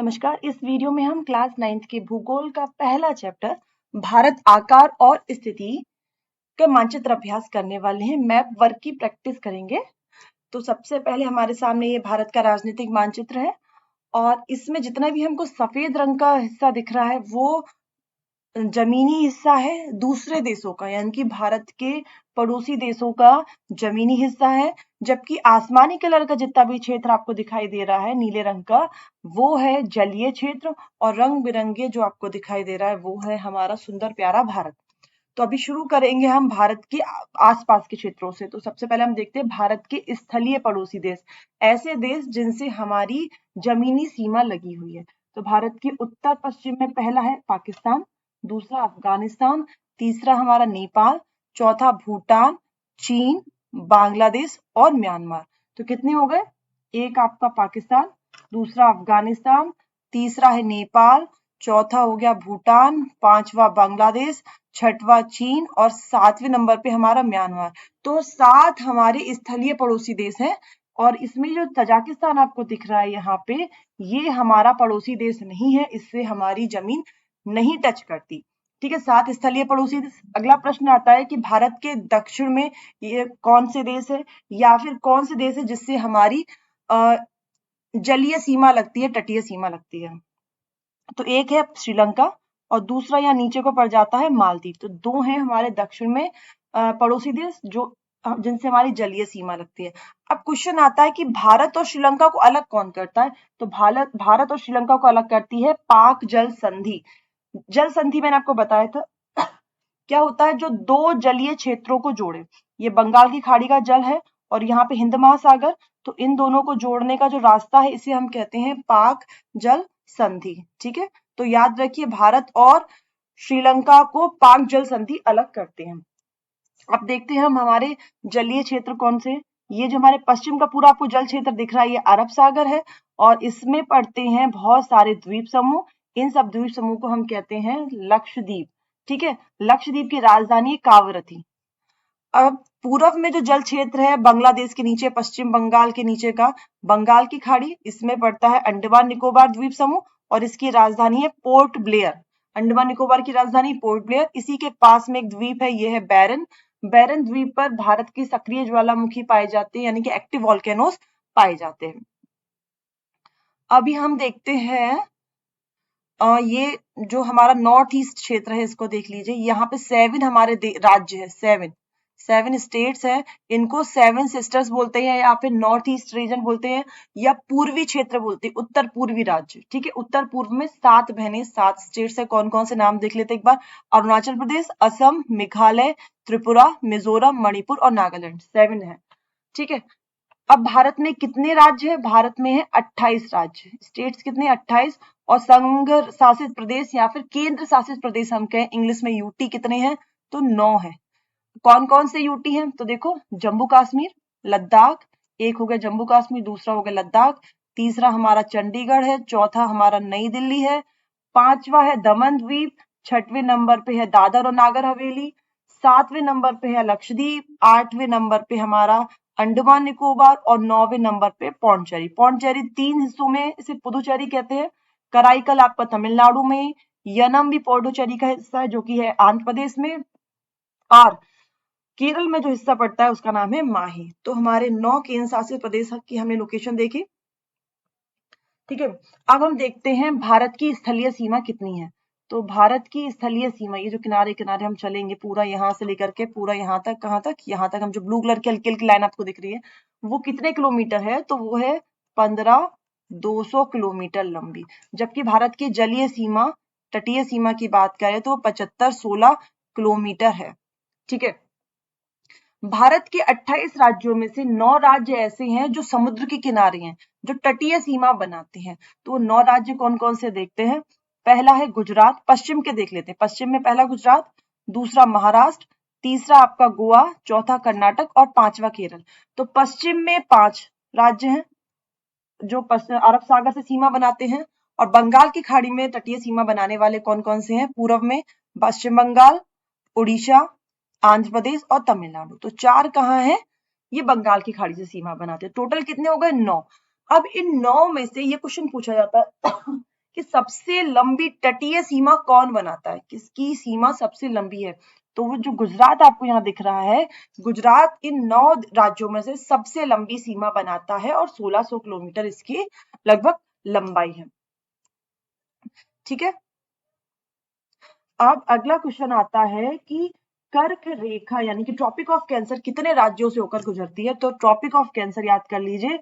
नमस्कार। इस वीडियो में हम क्लास 9th के भूगोल का पहला चैप्टर भारत आकार और स्थिति के मानचित्र अभ्यास करने वाले हैं। मैप वर्क की प्रैक्टिस करेंगे। तो सबसे पहले हमारे सामने ये भारत का राजनीतिक मानचित्र है और इसमें जितना भी हमको सफेद रंग का हिस्सा दिख रहा है वो जमीनी हिस्सा है दूसरे देशों का, यानी कि भारत के पड़ोसी देशों का जमीनी हिस्सा है, जबकि आसमानी कलर का जितना भी क्षेत्र आपको दिखाई दे रहा है नीले रंग का, वो है जलीय क्षेत्र और रंग बिरंगे जो आपको दिखाई दे रहा है वो है हमारा सुंदर प्यारा भारत। तो अभी शुरू करेंगे हम भारत के आसपास के क्षेत्रों से। तो सबसे पहले हम देखते हैं भारत के स्थलीय पड़ोसी देश, ऐसे देश जिनसे हमारी जमीनी सीमा लगी हुई है। तो भारत के उत्तर पश्चिम में पहला है पाकिस्तान, दूसरा अफगानिस्तान, तीसरा हमारा नेपाल, चौथा भूटान, चीन, बांग्लादेश और म्यांमार। तो कितने हो गए? एक आपका पाकिस्तान, दूसरा अफगानिस्तान, तीसरा है नेपाल, चौथा हो गया भूटान, पांचवा बांग्लादेश, छठवां चीन और सातवें नंबर पे हमारा म्यांमार। तो 7 हमारे स्थलीय पड़ोसी देश हैं और इसमें जो तजाकिस्तान आपको दिख रहा है यहाँ पे, ये हमारा पड़ोसी देश नहीं है, इससे हमारी जमीन नहीं टच करती। ठीक है, 7 स्थलीय पड़ोसी देश। अगला प्रश्न आता है कि भारत के दक्षिण में ये कौन से देश है या फिर कौन से देश है जिससे हमारी जलीय सीमा लगती है, तटीय सीमा लगती है। तो एक है श्रीलंका और दूसरा यहाँ नीचे को पड़ जाता है मालदीव। तो 2 हैं हमारे दक्षिण में पड़ोसी देश जो जिनसे हमारी जलीय सीमा लगती है। अब क्वेश्चन आता है कि भारत और श्रीलंका को अलग कौन करता है? तो भारत और श्रीलंका को अलग करती है पाक जल संधि। जल संधि मैंने आपको बताया था क्या होता है, जो 2 जलीय क्षेत्रों को जोड़े। ये बंगाल की खाड़ी का जल है और यहाँ पे हिंद महासागर, तो इन दोनों को जोड़ने का जो रास्ता है इसे हम कहते हैं पाक जल संधि। ठीक है, तो याद रखिए भारत और श्रीलंका को पाक जल संधि अलग करते हैं। अब देखते हैं हम हमारे जलीय क्षेत्र कौन से। ये जो हमारे पश्चिम का पूरा आपको जल क्षेत्र दिख रहा है ये अरब सागर है और इसमें पड़ते हैं बहुत सारे द्वीप समूह। इन सब द्वीप समूह को हम कहते हैं लक्षद्वीप। ठीक है, लक्षद्वीप की राजधानी कावरती। अब पूर्व में जो जल क्षेत्र है बांग्लादेश के नीचे, पश्चिम बंगाल के नीचे का बंगाल की खाड़ी, इसमें पड़ता है अंडमान निकोबार द्वीप समूह और इसकी राजधानी है पोर्ट ब्लेयर। अंडमान निकोबार की राजधानी पोर्ट ब्लेयर। इसी के पास में एक द्वीप है, ये है बैरन। बैरन द्वीप पर भारत की सक्रिय ज्वालामुखी पाए जाते हैं, यानी कि एक्टिव वॉल्केनोस पाए जाते हैं। अभी हम देखते हैं ये जो हमारा नॉर्थ ईस्ट क्षेत्र है इसको देख लीजिए। यहाँ पे 7 हमारे राज्य है, 7 स्टेट्स है। इनको 7 सिस्टर्स बोलते हैं या फिर नॉर्थ ईस्ट रीजन बोलते हैं या पूर्वी क्षेत्र बोलते हैं, उत्तर पूर्वी राज्य। ठीक है, उत्तर पूर्व में 7 बहनें, 7 स्टेट्स है। कौन कौन से नाम देख लेते एक बार। अरुणाचल प्रदेश, असम, मेघालय, त्रिपुरा, मिजोरम, मणिपुर और नागालैंड। 7 है। ठीक है, अब भारत में कितने राज्य है? भारत में है 28 राज्य। स्टेट्स कितने? 28। और संघ शासित प्रदेश या फिर केंद्र शासित प्रदेश हम कहें इंग्लिश में यूटी कितने हैं? तो 9 है। कौन कौन से यूटी हैं? तो देखो जम्मू कश्मीर, लद्दाख, एक हो गया जम्मू कश्मीर, दूसरा हो गया लद्दाख, तीसरा हमारा चंडीगढ़ है, चौथा हमारा नई दिल्ली है, पांचवा है दमन द्वीप, छठवें नंबर पे है दादर और नागर हवेली, सातवें नंबर पे है लक्षद्वीप, 8वें नंबर पे हमारा अंडमान निकोबार और 9वें नंबर पे पौंडीचेरी। पौंडीचेरी 3 हिस्सों में इसे पुदुचेरी कहते हैं। कराईकल आपका तमिलनाडु में, यनम भी पौंडीचेरी का हिस्सा है जो कि है आंध्र प्रदेश में, और केरल में जो हिस्सा पड़ता है उसका नाम है माही। तो हमारे 9 केंद्र शासित प्रदेश की हमने लोकेशन देखी। ठीक है, अब हम देखते हैं भारत की स्थलीय सीमा कितनी है। तो भारत की स्थलीय सीमा, ये जो किनारे किनारे हम चलेंगे पूरा यहाँ से लेकर के पूरा यहाँ तक, कहाँ तक? यहाँ तक। हम जो ब्लू कलर की हल्की हल्की लाइन आपको दिख रही है वो कितने किलोमीटर है? तो वो है 15,200 किलोमीटर लंबी। जबकि भारत की जलीय सीमा, तटीय सीमा की बात करें तो 75-16 किलोमीटर है। ठीक है, भारत के 28 राज्यों में से 9 राज्य ऐसे हैं जो समुद्र के किनारे हैं, जो तटीय सीमा बनाते हैं। तो 9 राज्य कौन कौन से देखते हैं। पहला है गुजरात, पश्चिम के देख लेते हैं। पश्चिम में पहला गुजरात, दूसरा महाराष्ट्र, तीसरा आपका गोवा, चौथा कर्नाटक और 5वां केरल। तो पश्चिम में 5 राज्य हैं जो अरब सागर से सीमा बनाते हैं और बंगाल की खाड़ी में तटीय सीमा बनाने वाले कौन कौन से हैं। पूर्व में पश्चिम बंगाल, उड़ीसा, आंध्र प्रदेश और तमिलनाडु। तो 4 कहाँ है? ये बंगाल की खाड़ी से सीमा बनाते हैं। टोटल कितने हो गए? 9। अब इन 9 में से ये क्वेश्चन पूछा जाता है सबसे लंबी तटीय सीमा कौन बनाता है, किसकी सीमा सबसे लंबी है? तो वो जो गुजरात आपको यहाँ दिख रहा है, गुजरात इन 9 राज्यों में से सबसे लंबी सीमा बनाता है और 1600 किलोमीटर इसकी लगभग लंबाई है। ठीक है, अब अगला क्वेश्चन आता है कि कर्क रेखा यानी कि ट्रॉपिक ऑफ कैंसर कितने राज्यों से होकर गुजरती है? तो ट्रॉपिक ऑफ कैंसर याद कर लीजिए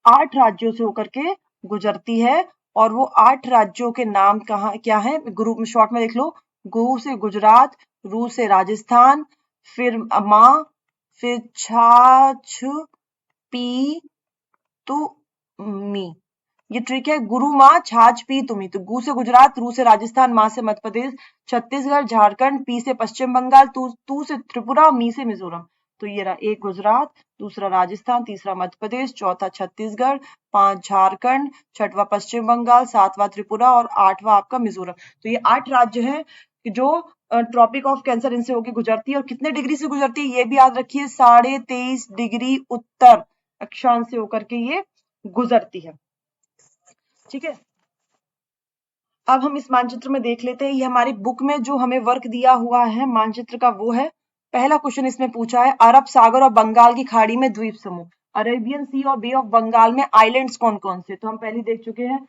8 राज्यों से होकर के गुजरती है, और वो 8 राज्यों के नाम कहाँ क्या है, ग्रुप में शॉर्ट में देख लो। गु से गुजरात, रू से राजस्थान, फिर मा, फिर छा छ पी तु मी। ये ट्रिक है, गुरु माँ छाछ पी तुम्ही। तो गु से गुजरात, रू से राजस्थान, माँ से मध्य प्रदेश, छत्तीसगढ़, झारखंड, पी से पश्चिम बंगाल, तू से त्रिपुरा, मी से मिजोरम। तो ये रहा, एक गुजरात, दूसरा राजस्थान, तीसरा मध्य प्रदेश, चौथा छत्तीसगढ़, 5 झारखंड, 6वां पश्चिम बंगाल, 7वां त्रिपुरा और 8वां आपका मिजोरम। तो ये 8 राज्य हैं जो ट्रॉपिक ऑफ कैंसर इनसे होकर गुजरती है। और कितने डिग्री से गुजरती है ये भी याद रखिए, 23.5 डिग्री उत्तर अक्षांश से होकर के ये गुजरती है। ठीक है, अब हम इस मानचित्र में देख लेते हैं, ये हमारी बुक में जो हमें वर्क दिया हुआ है मानचित्र का वो है। पहला क्वेश्चन इसमें पूछा है, अरब सागर और बंगाल की खाड़ी में द्वीप समूह, अरेबियन सी और बे ऑफ बंगाल में आइलैंड्स कौन कौन से? तो हम पहले देख चुके हैं,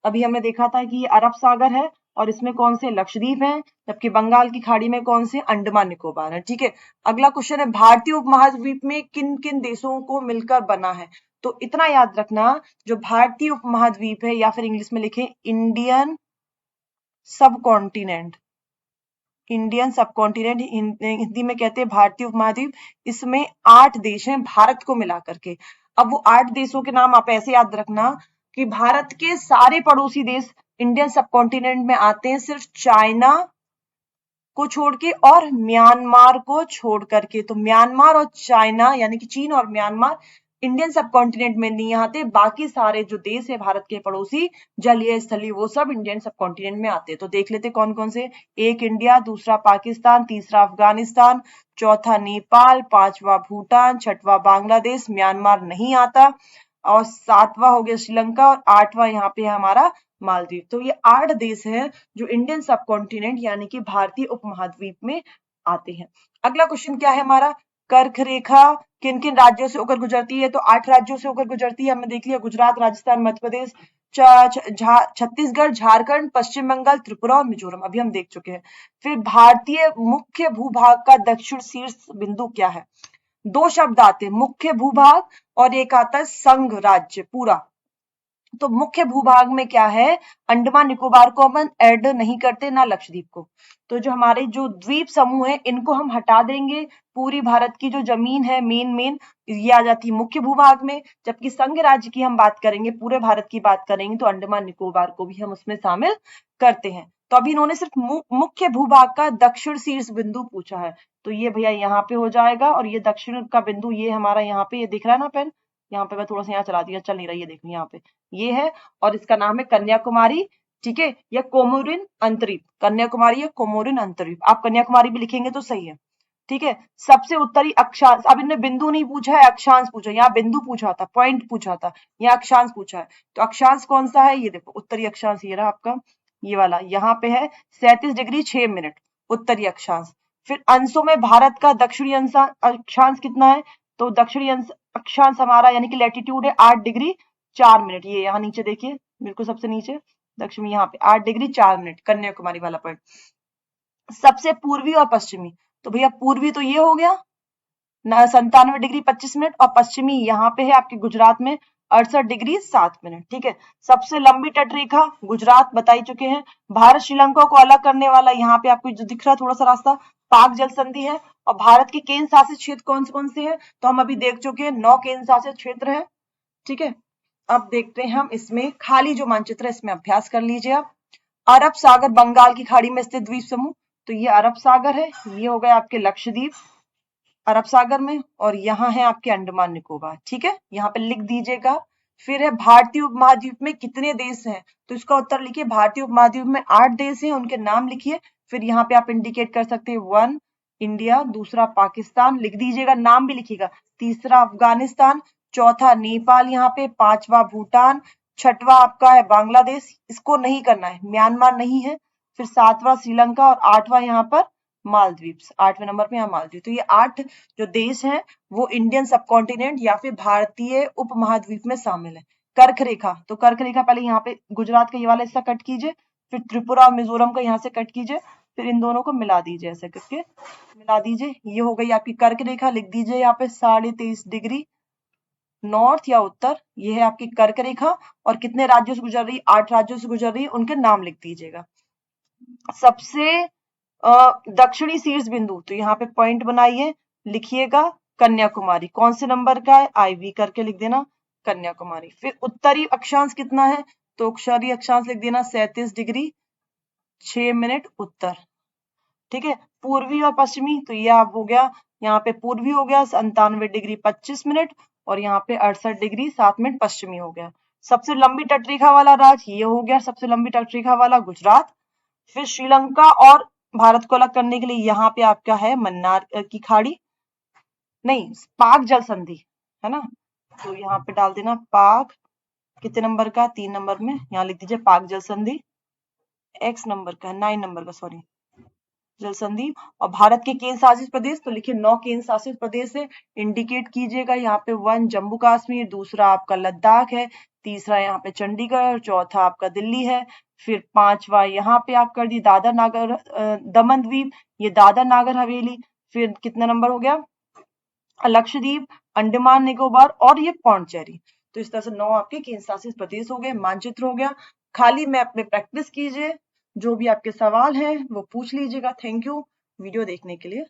अभी हमने देखा था कि ये अरब सागर है और इसमें कौन से लक्षद्वीप हैं, जबकि बंगाल की खाड़ी में कौन से अंडमान निकोबार है। ठीक है, अगला क्वेश्चन है, भारतीय उपमहाद्वीप में किन किन देशों को मिलकर बना है? तो इतना याद रखना, जो भारतीय उपमहाद्वीप है या फिर इंग्लिश में लिखे इंडियन सब कॉन्टिनेंट, इंडियन सब कॉन्टिनेंट हिंदी में कहते हैं भारतीय उपमहाद्वीप, इसमें 8 देश हैं भारत को मिला करके। अब वो 8 देशों के नाम आप ऐसे याद रखना कि भारत के सारे पड़ोसी देश इंडियन सब कॉन्टिनेंट में आते हैं, सिर्फ चाइना को छोड़ के और म्यांमार को छोड़ करके। तो म्यांमार और चाइना यानी कि चीन और म्यांमार इंडियन सब कॉन्टिनेंट में नहीं आते, बाकी सारे जो देश है भारत के पड़ोसी जलीय स्थलीय वो सब इंडियन सब कॉन्टिनेंट में आते हैं। तो देख लेते कौन कौन से, एक इंडिया, दूसरा पाकिस्तान, तीसरा अफगानिस्तान, चौथा नेपाल, 5वां भूटान, 6वां बांग्लादेश, म्यांमार नहीं आता, और 7वां हो गया श्रीलंका, और 8वां यहाँ पे है हमारा मालदीव। तो ये 8 देश हैं जो इंडियन सब कॉन्टिनेंट यानी कि भारतीय उपमहाद्वीप में आते हैं। अगला क्वेश्चन क्या है हमारा, कर्क रेखा किन किन राज्यों से होकर गुजरती है? तो 8 राज्यों से होकर गुजरती है, हमने देख लिया, गुजरात, राजस्थान, मध्य प्रदेश, छत्तीसगढ़, झारखंड, पश्चिम बंगाल, त्रिपुरा और मिजोरम, अभी हम देख चुके हैं। फिर भारतीय मुख्य भूभाग का दक्षिण शीर्ष बिंदु क्या है? 2 शब्द आते हैं, मुख्य भूभाग और एक आता है संघ राज्य पूरा। तो मुख्य भूभाग में क्या है, अंडमान निकोबार को हम ऐड नहीं करते, ना लक्षद्वीप को। तो जो हमारे जो द्वीप समूह है इनको हम हटा देंगे, पूरी भारत की जो जमीन है मेन ये आ जाती है मुख्य भूभाग में। जबकि संघ राज्य की हम बात करेंगे, पूरे भारत की बात करेंगे, तो अंडमान निकोबार को भी हम उसमें शामिल करते हैं। तो अभी इन्होंने सिर्फ मुख्य भूभाग का दक्षिण शीर्ष बिंदु पूछा है, तो ये भैया यहाँ पे हो जाएगा। और ये दक्षिण का बिंदु ये हमारा यहाँ पे, ये दिख रहा है ना पेन, यहाँ पे मैं थोड़ा सा यहाँ चला दिया, चल नहीं रहा, ये देखो यहाँ पे ये है, और इसका नाम है कन्याकुमारी। ठीक है, या कोमोरिन अंतरीप, कन्याकुमारी या कोमोरिन अंतरीप, आप कन्याकुमारी भी लिखेंगे तो सही है। ठीक है, सबसे उत्तरी अक्षांश, अब इन्हें बिंदु नहीं पूछा है, अक्षांश पूछा, यहाँ बिंदु पूछा था, पॉइंट पूछा था, यहाँ अक्षांश पूछा है। तो अक्षांश कौन सा है, ये देखो उत्तरी अक्षांश ये रहा आपका, ये वाला यहाँ पे है 37 डिग्री 6 मिनट उत्तरी अक्षांश। फिर अंशों में भारत का दक्षिणी अक्षांश कितना है? तो दक्षिणी अक्षांश हमारा यानी कि लैटिट्यूड है 8 डिग्री 4 मिनट, ये यहाँ नीचे देखिए बिल्कुल सबसे नीचे दक्षिणी, यहाँ पे 8 डिग्री 4 मिनट कन्याकुमारी वाला पॉइंट। सबसे पूर्वी और पश्चिमी, तो भैया पूर्वी तो ये हो गया 97 डिग्री 25 मिनट, और पश्चिमी यहाँ पे है आपके गुजरात में 68 डिग्री 7 मिनट। ठीक है, सबसे लंबी तटरेखा गुजरात बता ही चुके हैं। भारत श्रीलंका को अलग करने वाला यहाँ पे आपको जो दिख रहा है थोड़ा सा रास्ता, पाक जल संधि है। और भारत के केंद्र शासित क्षेत्र कौन से हैं? तो हम अभी देख चुके हैं 9 केंद्र शासित क्षेत्र है। ठीक है, अब देखते हैं हम इसमें खाली जो मानचित्र है इसमें अभ्यास कर लीजिए आप। अरब सागर बंगाल की खाड़ी में स्थित द्वीप समूह, तो ये अरब सागर है, ये हो गए आपके लक्षद्वीप अरब सागर में, और यहाँ है आपके अंडमान निकोबार। ठीक है, यहाँ पे लिख दीजिएगा। फिर है भारतीय उपमहाद्वीप में कितने देश हैं? तो इसका उत्तर लिखिए, भारतीय उपमहाद्वीप में 8 देश हैं, उनके नाम लिखिए। फिर यहाँ पे आप इंडिकेट कर सकते हैं 1 इंडिया, दूसरा पाकिस्तान लिख दीजिएगा, नाम भी लिखिएगा, तीसरा अफगानिस्तान, चौथा नेपाल, यहाँ पे 5वां भूटान, छठवां आपका है बांग्लादेश, इसको नहीं करना है, म्यांमार नहीं है। फिर सातवां श्रीलंका और आठवां यहाँ पर मालदीव, 8वें नंबर पे यहाँ मालदीव। तो ये 8 जो देश हैं वो इंडियन सब कॉन्टिनेंट या फिर भारतीय उपमहाद्वीप में शामिल है। कर्क रेखा, तो कर्क रेखा पहले यहाँ पे गुजरात का ये वाला हिस्सा कट कीजिए, फिर त्रिपुरा और मिजोरम का यहाँ से कट कीजिए, फिर इन दोनों को मिला दीजिए, ऐसे करके मिला दीजिए। ये हो गई आपकी कर्क रेखा, लिख दीजिए यहाँ पे 23.5 डिग्री नॉर्थ या उत्तर, ये है आपकी कर्क रेखा। और कितने राज्यों से गुजर रही, 8 राज्यों से गुजर रही है, उनके नाम लिख दीजिएगा। सबसे दक्षिणी शीर्ष बिंदु, तो यहाँ पे पॉइंट बनाइए, लिखिएगा कन्याकुमारी। कौन से नंबर का है, IV करके लिख देना कन्याकुमारी। फिर उत्तरी अक्षांश कितना है, तो उत्तरी अक्षांश लिख देना 37 डिग्री 6 मिनट उत्तर। ठीक है, पूर्वी और पश्चिमी, तो ये आप हो गया, यहाँ पे पूर्वी हो गया 97 डिग्री 25 मिनट, और यहाँ पे 68 डिग्री 7 मिनट पश्चिमी हो गया। सबसे लंबी तटरेखा वाला राज्य ये हो गया, सबसे लंबी तटरेखा वाला गुजरात। फिर श्रीलंका और भारत को अलग करने के लिए यहाँ पे आपका है मन्नार की खाड़ी, नहीं पाक जल संधि है ना, तो यहाँ पे डाल देना पाक, कितने नंबर का, 3 नंबर में, यहाँ लिख दीजिए पाक जल संधि, X नंबर का, 9 नंबर का सॉरी, जल संधि। और भारत के केंद्र शासित प्रदेश, तो लिखिए 9 केंद्र शासित प्रदेश है, इंडिकेट कीजिएगा यहाँ पे। 1 जम्मू कश्मीर, दूसरा आपका लद्दाख है, तीसरा यहाँ पे चंडीगढ़, चौथा आपका दिल्ली है। फिर 5वां यहाँ पे आप कर दी दादर नागर दमन द्वीप, ये दादर नागर हवेली। फिर कितना नंबर हो गया, लक्षद्वीप, अंडमान निकोबार और ये पौंडचेरी। तो इस तरह से 9 आपके केंद्र शासित प्रदेश हो गए, मानचित्र हो गया। खाली मैप में प्रैक्टिस कीजिए, जो भी आपके सवाल हैं वो पूछ लीजिएगा। थैंक यू वीडियो देखने के लिए।